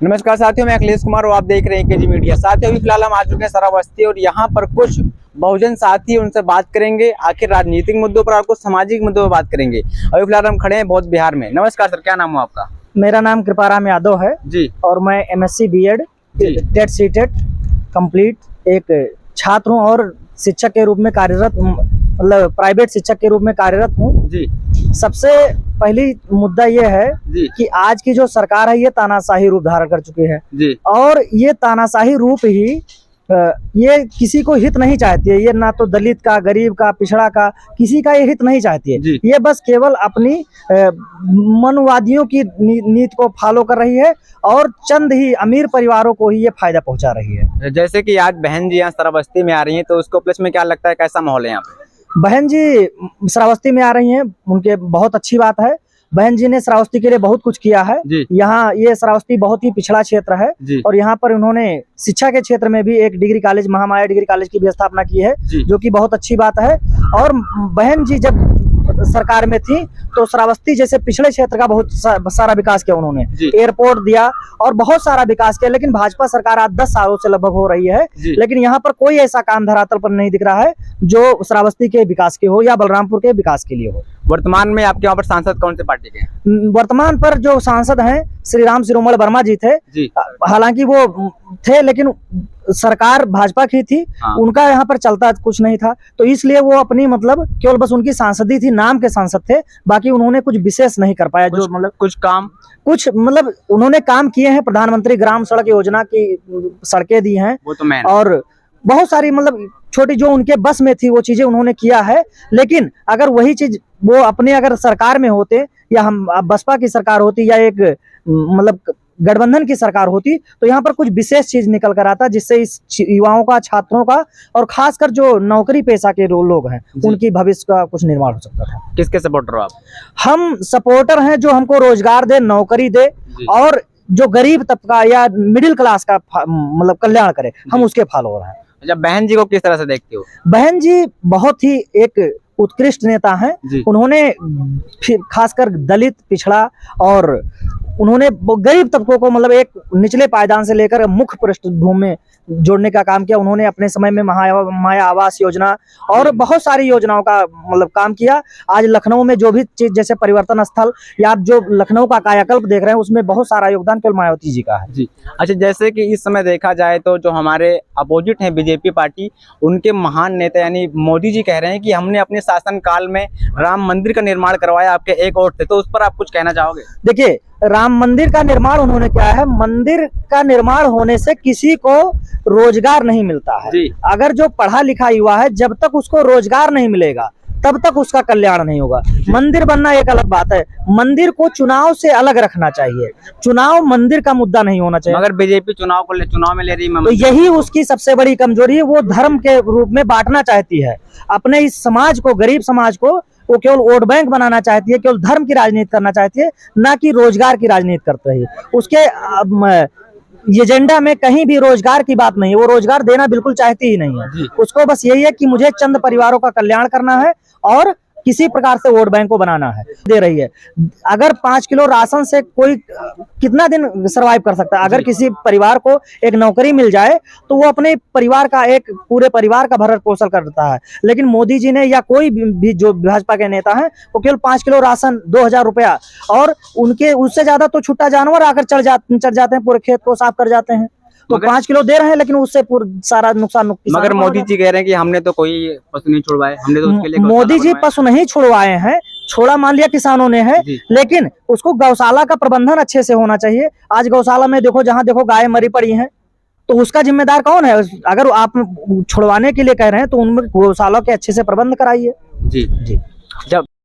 नमस्कार साथियों, मैं अखिलेश कुमार और आप देख रहे हैं केजी मीडिया। साथियों, अभी फिलहाल हम आ चुके हैं श्रावस्ती और यहाँ पर कुछ बहुजन साथी उनसे बात करेंगे। आखिर राजनीतिक मुद्दों पर और कुछ सामाजिक मुद्दों पर बात करेंगे। अभी फिलहाल हम खड़े हैं बौद्ध बिहार में। नमस्कार सर, क्या नाम है आपका? मेरा नाम कृपाराम यादव है जी। और मैं MSc BEd TET CTET complete एक छात्र हूँ और शिक्षक के रूप में कार्यरत, मतलब प्राइवेट शिक्षक के रूप में कार्यरत हूँ जी। सबसे पहली मुद्दा ये है कि आज की जो सरकार है ये तानाशाही रूप धारण कर चुकी है जी। और ये तानाशाही रूप ही ये किसी को हित नहीं चाहती है। ये ना तो दलित का, गरीब का, पिछड़ा का, किसी का ये हित नहीं चाहती है। ये बस केवल अपनी मनवादियों की नीति को फॉलो कर रही है और चंद ही अमीर परिवारों को ही ये फायदा पहुंचा रही है। जैसे कि आज बहन जी यहाँ श्रावस्ती में आ रही हैं, तो उसको प्लस में क्या लगता है, कैसा माहौल है यहाँ पे? बहन जी श्रावस्ती में आ रही हैं, उनके बहुत अच्छी बात है। बहन जी ने श्रावस्ती के लिए बहुत कुछ किया है। यहाँ ये श्रावस्ती बहुत ही पिछड़ा क्षेत्र है और यहाँ पर उन्होंने शिक्षा के क्षेत्र में भी एक degree college, Mahamaya degree college की भी स्थापना की है, जो कि बहुत अच्छी बात है। और बहन जी जब सरकार में थी तो श्रावस्ती जैसे पिछड़े क्षेत्र का बहुत सारा विकास किया उन्होंने, एयरपोर्ट दिया और बहुत सारा विकास किया। लेकिन भाजपा सरकार आज 10 सालों से लगभग हो रही है, लेकिन यहाँ पर कोई ऐसा काम धरातल पर नहीं दिख रहा है जो श्रावस्ती के विकास के हो या बलरामपुर के विकास के लिए हो। वर्तमान में आपके यहाँ पर सांसद कौन से पार्टी के हैं? वर्तमान पर जो सांसद हैं श्री राम शिरोमणि वर्मा जी थे। हालांकि वो थे लेकिन सरकार भाजपा की थी। उनका यहाँ पर चलता कुछ नहीं था, तो इसलिए वो अपनी मतलब केवल बस उनकी सांसदी थी, नाम के सांसद थे। बाकी उन्होंने कुछ विशेष नहीं कर पाया। जो मतलब कुछ मतलब उन्होंने काम किए हैं। प्रधानमंत्री ग्राम सड़क योजना की सड़कें दी हैं, वो तो और बहुत सारी मतलब छोटी जो उनके बस में थी वो चीजें उन्होंने किया है। लेकिन अगर वही चीज वो अपने अगर सरकार में होते या हम बसपा की सरकार होती या एक मतलब गठबंधन की सरकार होती तो यहाँ पर कुछ विशेष चीज निकल कर आता, जिससे इस युवाओं का, छात्रों का और खासकर जो नौकरी पेशा के लोग हैं उनकी भविष्य का कुछ निर्माण हो सकता था। किसके सपोर्टर हो आप? हम सपोर्टर हैं जो हमको रोजगार दे, नौकरी दे और जो गरीब तबका या मिडिल क्लास का मतलब कल्याण करे, हम उसके फॉलोअर हैं। अच्छा, बहन जी को किस तरह से देखते हो? बहन जी बहुत ही एक उत्कृष्ट नेता हैं। उन्होंने खासकर दलित, पिछड़ा और उन्होंने गरीब तबकों को मतलब एक निचले पायदान से लेकर मुख्य पृष्ठभूमि में जोड़ने का काम किया। उन्होंने अपने समय में माया आवास योजना और बहुत सारी योजनाओं का मतलब काम किया। आज लखनऊ में जो भी चीज जैसे परिवर्तन स्थल या आप जो लखनऊ का कायाकल्प देख रहे हैं उसमें बहुत सारा योगदान केवल मायावती जी का है। जी। अच्छा, जैसे कि इस समय देखा जाए तो जो हमारे अपोजिट हैं बीजेपी पार्टी, उनके महान नेता यानी मोदी जी कह रहे हैं कि हमने अपने शासन काल में राम मंदिर का निर्माण करवाया आपके एक वोट से, तो उस पर आप कुछ कहना चाहोगे? देखिए, राम मंदिर का निर्माण उन्होंने किया है। मंदिर का निर्माण होने से किसी को रोजगार नहीं मिलता है। अगर जो पढ़ा लिखा युवा है, जब तक उसको रोजगार नहीं मिलेगा तब तक उसका कल्याण नहीं होगा। मंदिर बनना एक अलग बात है, मंदिर को चुनाव से अलग रखना चाहिए। चुनाव मंदिर का मुद्दा नहीं होना चाहिए। मगर बीजेपी चुनाव में ले रही है, तो यही उसकी सबसे बड़ी कमजोरी है। वो धर्म के रूप में बांटना चाहती है अपने इस समाज को, गरीब समाज को। वो केवल वोट बैंक बनाना चाहती है, केवल धर्म की राजनीति करना चाहती है, ना कि रोजगार की राजनीति करती है। उसके एजेंडा में कहीं भी रोजगार की बात नहीं है। वो रोजगार देना बिल्कुल चाहती ही नहीं है। उसको बस यही है कि मुझे चंद परिवारों का कल्याण करना है और किसी प्रकार से वोट बैंक को बनाना है। दे रही है। अगर 5 किलो राशन से कोई कितना दिन सरवाइव कर सकता है? अगर किसी परिवार को एक नौकरी मिल जाए तो वो अपने परिवार का, एक पूरे परिवार का भरण पोषण करता है। लेकिन मोदी जी ने या कोई भी जो भाजपा के नेता हैं वो केवल 5 किलो राशन, 2000 रुपया और उनके उससे ज्यादा तो छुट्टा जानवर आकर चढ़ जाते हैं, पूरे खेत को साफ कर जाते हैं। तो 5 किलो दे रहे हैं लेकिन उससे सारा नुकसान। मगर मोदी जी कह रहे हैं कि हमने तो कोई पशु नहीं छुड़वाए, हमने तो उसके लिए मोदी जी पशु नहीं छुड़वाए हैं, छोड़ा मान लिया किसानों ने है, लेकिन उसको गौशाला का प्रबंधन अच्छे से होना चाहिए। आज गौशाला में देखो, जहाँ देखो गाय मरी पड़ी हैं, तो उसका जिम्मेदार कौन है? अगर आप छुड़वाने के लिए कह रहे हैं तो उनमें गौशाला के अच्छे से प्रबंध कराइए। जी जी। जब